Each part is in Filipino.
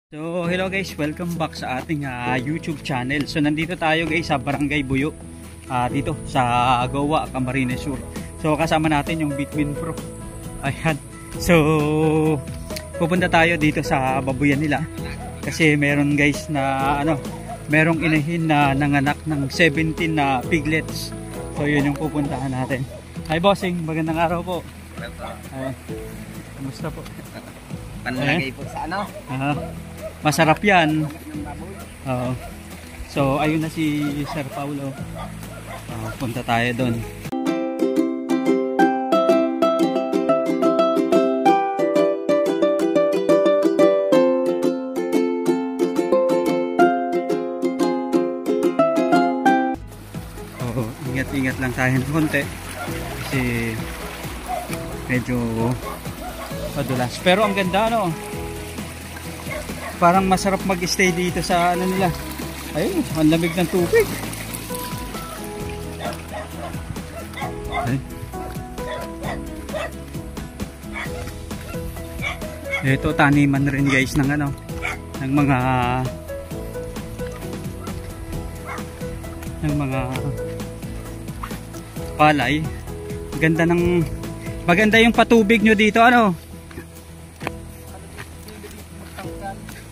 So hello guys, welcome back sa ating YouTube channel. So nandito tayo guys sa Barangay Buyo, dito sa Goa, Camarines Sur. So kasama natin yung Bitwin Pro. Ayan. So pupunta tayo dito sa babuyan nila kasi meron guys na merong inahin na nanganak ng 17 na piglets. So yun yung pupuntahan natin. Hi bossing, magandang araw po. Ayan. Kumusta po? Panlagay po sa ano? Masarap yan. So ayun na si Sir Paulo. Punta tayo doon. Ingat-ingat lang tayo ng konti kasi medyo padulas. Pero ang ganda parang masarap mag-stay dito sa nila. Ayun, ang lamig ng tubig. Ito taniman rin guys ng ng mga palay. Maganda yung patubig nyo dito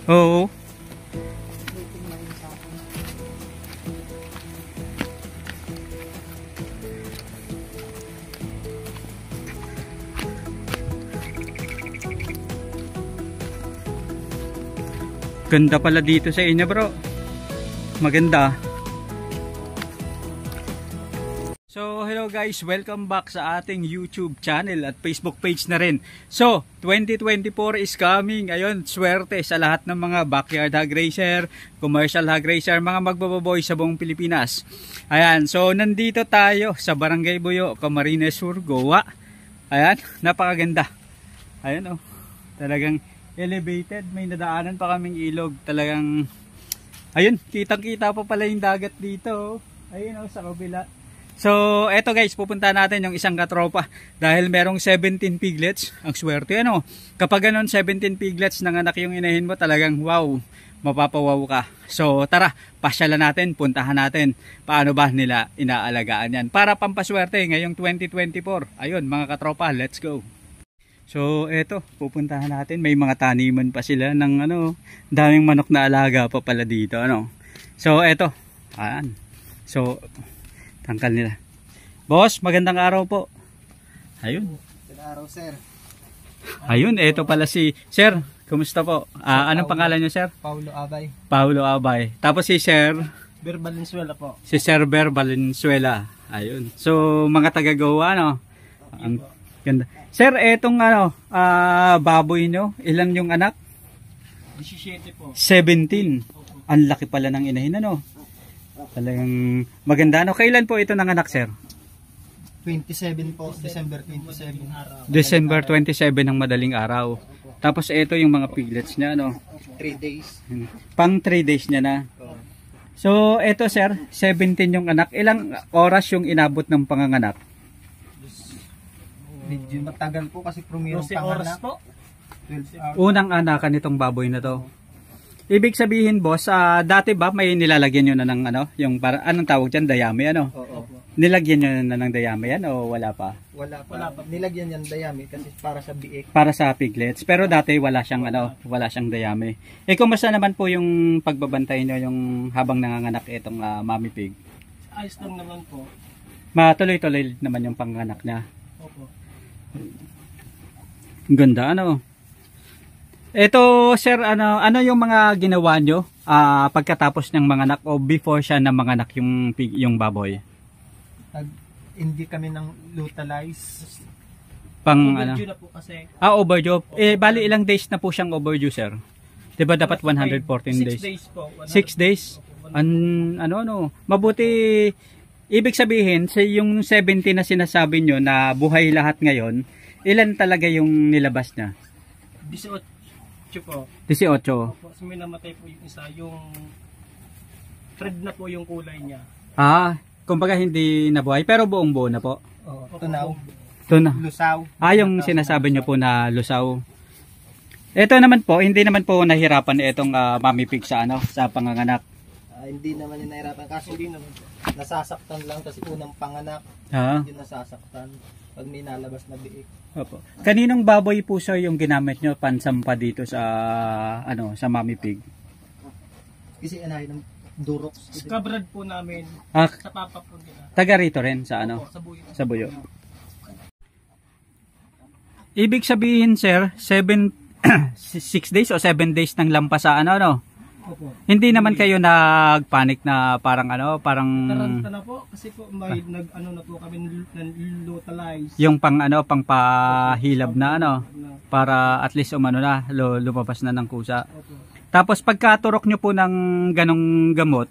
Oo. Ganda pala dito sa inyo bro. Maganda. So hello guys, welcome back sa ating YouTube channel at Facebook page na rin. So 2024 is coming. Ayun, swerte sa lahat ng mga backyard hog racer, commercial hog racer, mga magbababoy sa buong Pilipinas. Ayan, so nandito tayo sa Barangay Buyo, Camarines Sur, Goa. Ayan, napakaganda. Ayan talagang elevated, may nadaanan pa kaming ilog. Talagang ayun, kitang-kita pa pala yung dagat dito. Ayun sa kabila. So, eto guys, pupunta natin yung isang katropa dahil merong 17 piglets. Ang swerte kapag ganon 17 piglets nanganak yung inahin mo, talagang wow, mapapawaw ka. So, tara, pasyalan natin, puntahan natin paano ba nila inaalagaan yan para pampaswerte ngayong 2024. Ayun mga katropa, let's go. So, eto, pupuntahan natin, may mga taniman pa sila ng daming manok na alaga pa pala dito So, eto, ayan. So, tangkal nila. Boss, magandang araw po. Ayun. Magandang araw, sir. Ayun, eto pala si Sir. Kumusta po? Anong pangalan niyo, Sir? Paulo Abay. Paulo Abay. Tapos si Sir Ber Valenzuela po. Si Sir Ber Valenzuela. Ayun. So, mga taga-Goa, Ang ganda. Sir, etong baboy nyo, ilan yung anak? 17 po. 17. Ang laki pala ng inahin, Talagang maganda. Kailan po ito nanganak, sir? 27 po, December 27. December 27 ng madaling araw. Tapos ito yung mga piglets niya, 3 days. Pang 3 days niya na. So, ito sir, 17 yung anak. Ilang oras yung inabot ng panganganak? Medyo matagal po kasi prumiyong panganak. 12 hours. Unang anakan nitong baboy na to. Ibig sabihin boss, dati ba may nilalagyan nyo na ng yung anong tawag dyan, dayami Oo. Nilagyan nyo na ng dayami yan o wala pa? Wala pa. Nilagyan yan dayami kasi para sa biik. Para sa piglets. Pero dati wala siyang wala siyang dayami. Kumusta naman po yung pagbabantay nyo yung habang nanganganak itong mommy pig? Ayos lang naman po. Matuloy-tuloy naman yung panganak niya. Opo. Ganda Ito sir, ano yung mga ginawa nyo pagkatapos ng manganak o before siya na manganak yung baboy? Hindi kami nang lutalize. Overdue na po kasi. Overdue. Bali ilang days na po siyang overdue, sir? 'Di ba dapat 114 days? 6 days po. 6 days? Mabuti, ibig sabihin, yung 70 na sinasabi nyo na buhay lahat ngayon, ilan talaga yung nilabas niya? 18 po. 18. Opo, so may namatay po yung isa, yung thread na po yung kulay niya. Kumbaga hindi nabuhay pero buong buo na po. Tunaw. Tuna. Lusaw. Yung sinasabi nyo po na lusaw. Ito naman po, hindi naman po nahirapan itong Mami Pig sa ano, sa panganganak. Hindi naman yung nahirapan. Kaso Hindi naman po. nasasaktan lang kasi unang panganak. Ha? Yung nasasaktan pag may nalabas na biik. Opo. Kaninong baboy po sir yung ginamit nyo pansampa dito sa ano, sa Mami Pig? Kasi anahin ng Durox. Sa kabrad po namin, Ah, sa papa po nila. taga rito rin sa ano, Opo, sa buyo. sa Buyo. Ibig sabihin sir, 6 days o 7 days ng lampas sa ano, no? Opo. Hindi naman kayo nagpanic na parang ano, parang Taranta na po kasi po may nag-ano na po kami lutalize. yung pang ano, pang pahilab na ano, para at least umano na, lumabas na ng kusa. Opo. Tapos pagkaturok nyo po ng ganong gamot,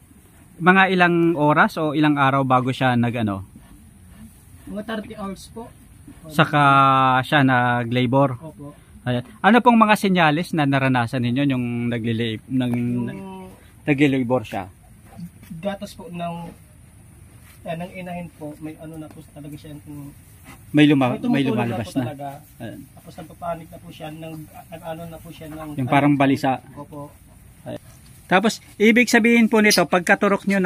mga ilang oras o ilang araw bago siya nag-ano, Mga 30 hours po. saka siya nag-labor. Opo. Ayan. Ano pong mga senyales na naranasan ninyo yung Yung nag-labor siya? gatas po ng inahin po, may ano na po talaga siya. May May tumutulog lumalabas po na. talaga. Ayan. Tapos nagpapanik na po siya ng ano na po siya ng Yung parang balisa. Opo. Tapos ibig sabihin po nito, pagkaturok nyo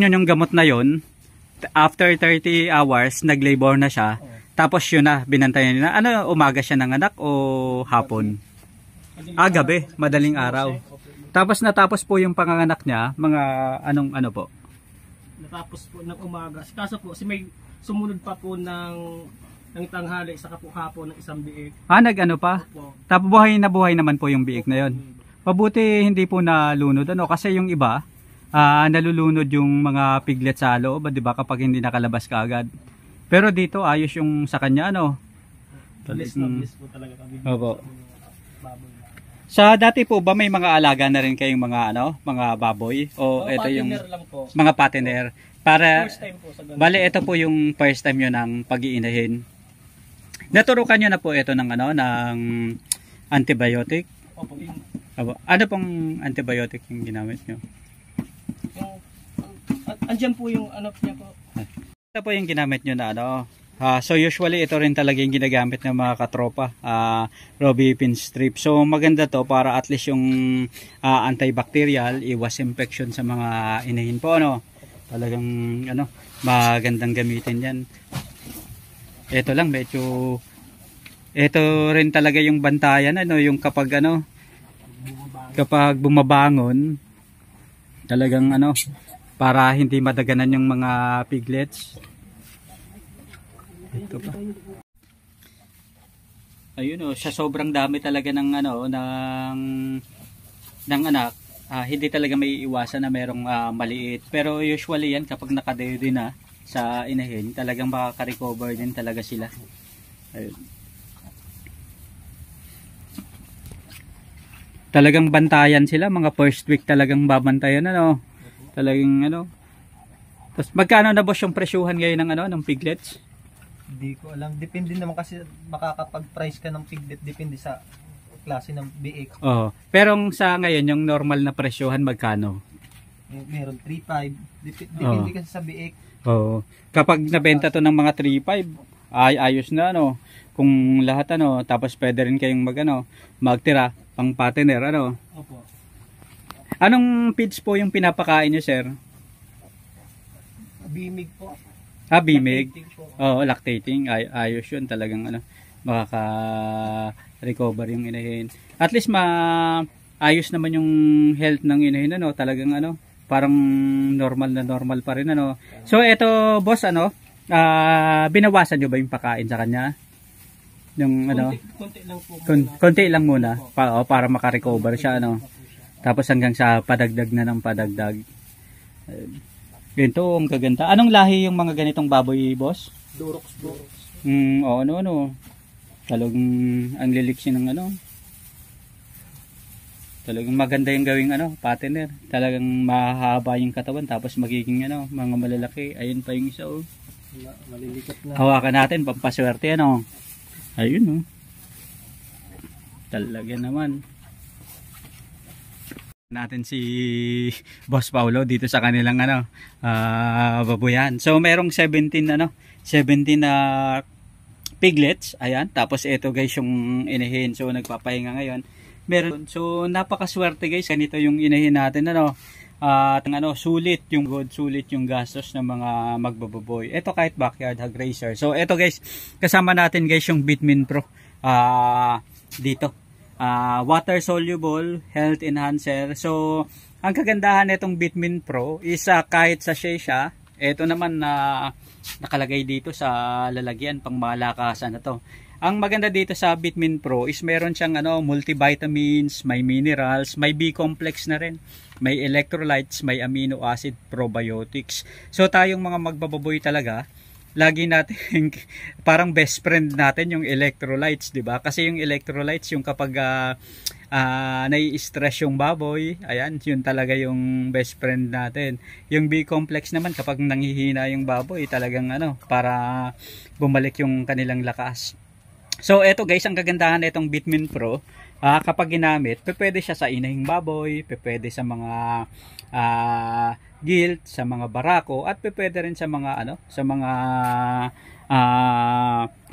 ng gamot na yon, after 30 hours nag-labor na siya. Tapos yun na, binantayan nila. Ano, umaga siya ng anak o hapon? Gabi, madaling araw. Tapos natapos po yung panganganak niya, mga anong ano po? Natapos po ng umaga. Kaso po, may sumunod pa po ng tanghali sa hapon ng isang biik. Nag-ano pa? Opo. Tapos buhay na po yung biik na yon. Mabuti hindi po nalunod. Ano? Kasi yung iba, nalulunod yung mga piglet sa loob, di ba, kapag hindi nakalabas kaagad. Pero dito, ayos yung sa kanya, ano? Bless na bless po talaga kami. Opo. Baboy. Sa dati po ba may mga alaga na rin kayong mga ano, mga baboy o ito yung Partner lang po. mga patiner para First time po sa ganun. bale ito po yung first time nyo ng pag-iinahin. Naturukan nyo na po ito ng ano ng antibiotic. Opo, yung Ano pong antibiotic yung ginamit nyo? andyan po yung ano niya po. Ito po yung ginamit nyo na ano. So usually ito rin talaga yung ginagamit ng mga katropa, Robipin strip. So maganda to para at least yung antibacterial, iwas infection sa mga inahin po, ano. Talagang ano, magandang gamitin 'yan. Ito lang medyo ito rin talaga yung bantayan, ano, yung kapag ano, kapag bumabangon talagang ano, para hindi madaganan yung mga piglets. Ito pa. Ayun, sa sobrang dami talaga ng ano ng anak, hindi talaga may iwasan na merong maliit. Pero usually yan kapag nakadayo din na sa inahin, talagang makaka-recover din talaga sila. Ayun. Talagang bantayan sila, mga first week talagang babantayan, ano. Talagang ano. Tapos magkano na boss yung presyuhan ngayon ng ano ng piglets? Hindi ko alam. Depende naman kasi makakapag-price ka ng piglet. Depende sa klase ng biik. Oh, pero sa ngayon yung normal na presyohan magkano? Meron 3.5. Depende kasi sa biik. Oo. Kapag nabenta to ng mga 3.5, ay ayos na, ano. Kung lahat, ano, tapos pwede rin kayong magtira pang patiner, ano. Opo. Anong feeds po yung pinapakain nyo, sir? Bimig po. Bimig. Lactating po. Oo, lactating. Ayos yun talagang, ano, makaka-recover yung inahin. At least ayos naman yung health ng inahin, ano, talagang, ano, parang normal pa rin, ano. So eto boss, ano, binawasan nyo ba yung pakain sa kanya? Yung ano, Konti lang po. konti lang muna para maka-recover siya, ano. Tapos hanggang sa padagdag na ng padagdag. Ganito ang kaganda. Anong lahi yung mga ganitong baboy, boss? Durox. Ano. Talagang ang liliksi ng ano. Talagang maganda yung gawing ano, patiner. Talagang mahaba yung katawan tapos magiging ano, mga malalaki. Ayun pa yung isa, oh. Malilikat na. Hawakan natin, pampaswerte, ano. Ayun, oh. Talaga naman. Natin si Boss Paulo dito sa kanilang ano, babuyan. So merong 17 na piglets. Ayan. Tapos ito guys yung inahin. So nagpapahinga ngayon. Meron. So napakaswerte guys. Ganito yung inahin natin. Ano. At sulit yung gastos ng mga magbababoy. Ito kahit backyard hog racer. So ito guys, kasama natin guys yung Bitmin Pro. Dito. Water soluble, health enhancer. So ang kagandahan nitong Bitmin Pro is kahit sachet siya, ito naman na nakalagay dito sa lalagyan pang malakasan na to. Ang maganda dito sa Bitmin Pro is meron siyang multivitamins, may minerals, may B-complex na rin, may electrolytes, may amino acid, probiotics. So tayong mga magbababoy talaga, lagi natin parang best friend natin yung electrolytes, 'di ba? Kasi yung electrolytes yung kapag nai-stress yung baboy, ayan, yun talaga yung best friend natin. Yung B-complex naman kapag nanghihina yung baboy, talagang para bumalik yung kanilang lakas. So eto guys, ang kagandahan nitong Bitmin Pro, kapag ginamit, pwede siya sa inahing baboy, pwede sa mga gilt, sa mga barako, at pwede rin sa mga sa mga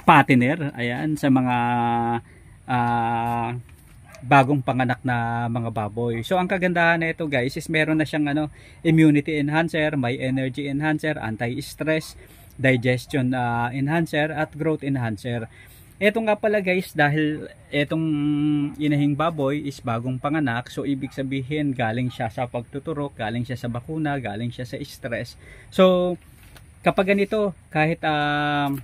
patiner, ayan, sa mga bagong panganak na mga baboy. So ang kagandahan nito guys is meron na siyang immunity enhancer, may energy enhancer, anti-stress, digestion enhancer, at growth enhancer. Eto nga pala guys, dahil etong inahing baboy is bagong panganak, so ibig sabihin galing siya sa pagtuturok, galing siya sa bakuna, galing siya sa stress. So kapag ganito, kahit 10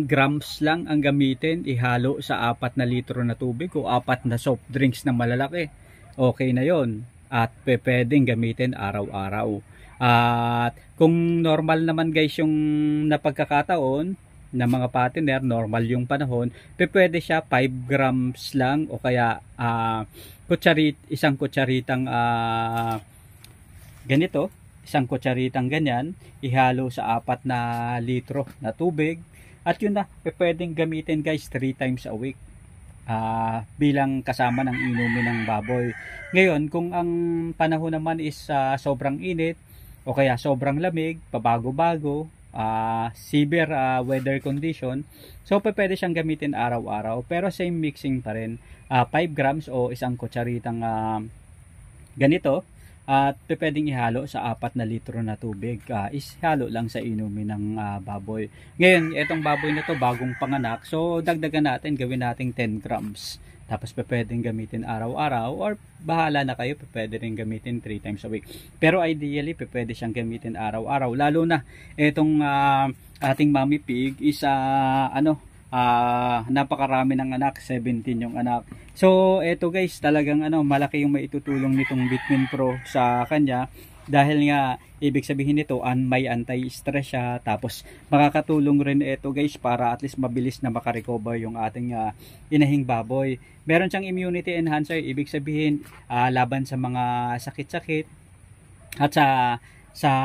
grams lang ang gamitin, ihalo sa 4 na litro na tubig o 4 na soft drinks na malalaki, okay na yon. At pwedeng gamitin araw-araw. At kung normal naman guys yung napagkakataon na mga patiner, normal yung panahon, pwede siya 5 grams lang o kaya isang kutsaritang ganito, isang kutsaritang ganyan, ihalo sa 4 na litro na tubig, at yun na, pwedeng gamitin guys 3 times a week bilang kasama ng inumin ng baboy. Ngayon, kung ang panahon naman is sobrang init o kaya sobrang lamig, pabago-bago, severe weather condition, so pwede siyang gamitin araw-araw, pero same mixing pa rin, 5 grams o isang kutsaritang ganito, at pwedeng ihalo sa 4 na litro na tubig, ishalo lang sa inumin ng baboy. Ngayon, itong baboy na to bagong panganak, so dagdagan natin, gawin nating 10 grams. Tapos pwedeng gamitin araw-araw, or bahala na kayo, pwede rin gamitin 3 times a week. Pero ideally, pwede siyang gamitin araw-araw. Lalo na itong ating mommy pig is napakarami ng anak, 17 yung anak. So eto guys, talagang malaki yung maitutulong nitong Bitmin Pro sa kanya. Dahil nga, ibig sabihin nito, may anti-stress siya. Tapos, makakatulong rin ito guys para at least mabilis na makarecover yung ating inahing baboy. Meron siyang immunity enhancer, ibig sabihin, laban sa mga sakit-sakit at sa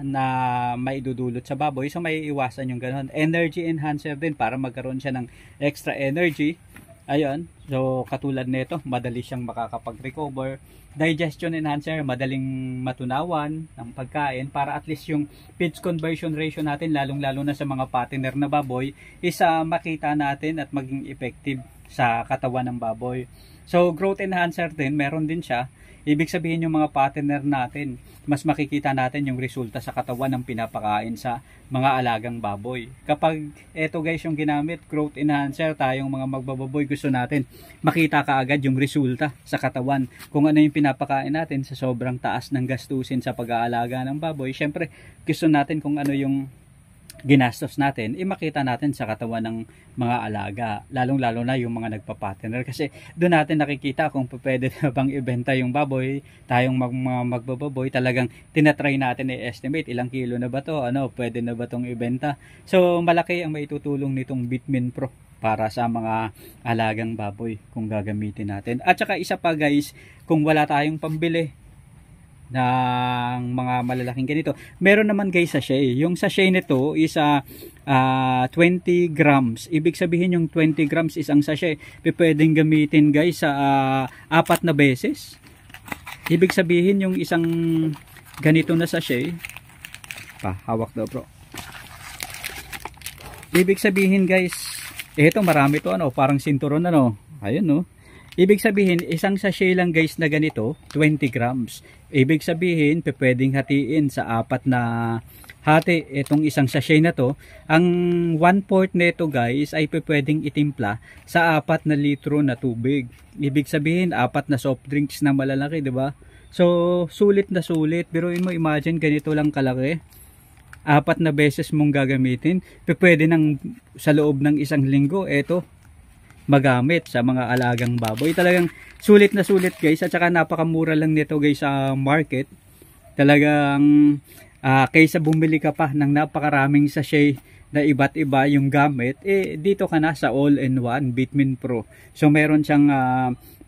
na maidudulot sa baboy. So, may iwasan yung ganun. Energy enhancer din para magkaroon siya ng extra energy. Ayun, so katulad nito, madali siyang makakapag-recover. Digestion enhancer, madaling matunawan ng pagkain para at least yung feeds conversion ratio natin, lalong-lalo na sa mga patiner na baboy, is makita natin at maging effective sa katawan ng baboy. So growth enhancer din, meron din siya. Ibig sabihin yung mga patiner natin, mas makikita natin yung resulta sa katawan ng pinapakain sa mga alagang baboy. Kapag eto guys yung ginamit, growth enhancer, tayong mga magbababoy, gusto natin makita kaagad yung resulta sa katawan. Kung ano yung pinapakain natin sa sobrang taas ng gastusin sa pag-aalaga ng baboy, syempre gusto natin kung ano yung ginastos natin, makita natin sa katawan ng mga alaga, lalong-lalo na yung mga nagpa-patiner, kasi doon natin nakikita kung pwede na bang ibenta yung baboy. Tayong magbababoy, talagang tinatry natin i-estimate ilang kilo na ba to, pwede na ba tong ibenta. So malaki ang maitutulong nitong Bitmin Pro para sa mga alagang baboy kung gagamitin natin. At saka isa pa guys, kung wala tayong pambili ng mga malalaking ganito, meron naman guys sachet. Yung sachet nito is 20 grams. Ibig sabihin yung 20 grams isang sachet, pwedeng gamitin guys sa 4 na beses. Ibig sabihin yung isang ganito na sachet, hawak daw bro. Ibig sabihin guys, ito marami to ano, parang sinturon ano. Ayun no. Ibig sabihin, isang sachet lang guys na ganito, 20 grams. Ibig sabihin, pwedeng hatiin sa 4 na hati itong isang sachet na to. Ang 1/4 nito guys ay pwedeng itimpla sa 4 na litro na tubig. Ibig sabihin, 4 na soft drinks na malalaki, 'di ba? So, sulit na sulit. Biruin mo, imagine ganito lang kalaki. 4 na beses mong gagamitin. Pwede nang sa loob ng isang linggo, eto, magamit sa mga alagang baboy. Talagang sulit na sulit guys, at saka napakamura lang nito guys sa market. Talagang kaysa bumili ka pa ng napakaraming sachet na iba't iba yung gamit, dito ka na sa all-in-one Vitamin Pro. So meron siyang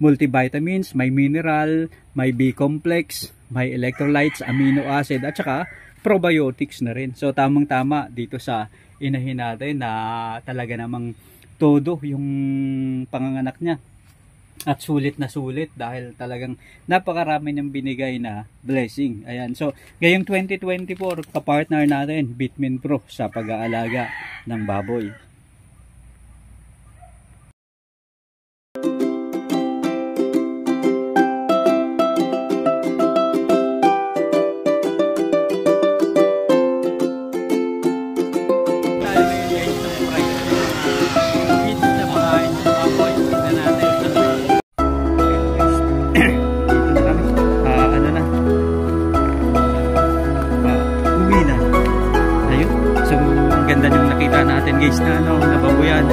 multivitamins, may mineral, may B-complex, may electrolytes, amino acid, at saka probiotics na rin. So tamang tama dito sa inahin natin na talaga namang todo yung panganganak niya, at sulit na sulit dahil talagang napakarami niyang binigay na blessing. Ayan, so ngayong 2024 kapartner natin Vitamin Pro sa pag-aalaga ng baboy. Natin guys na ano, nababuyan.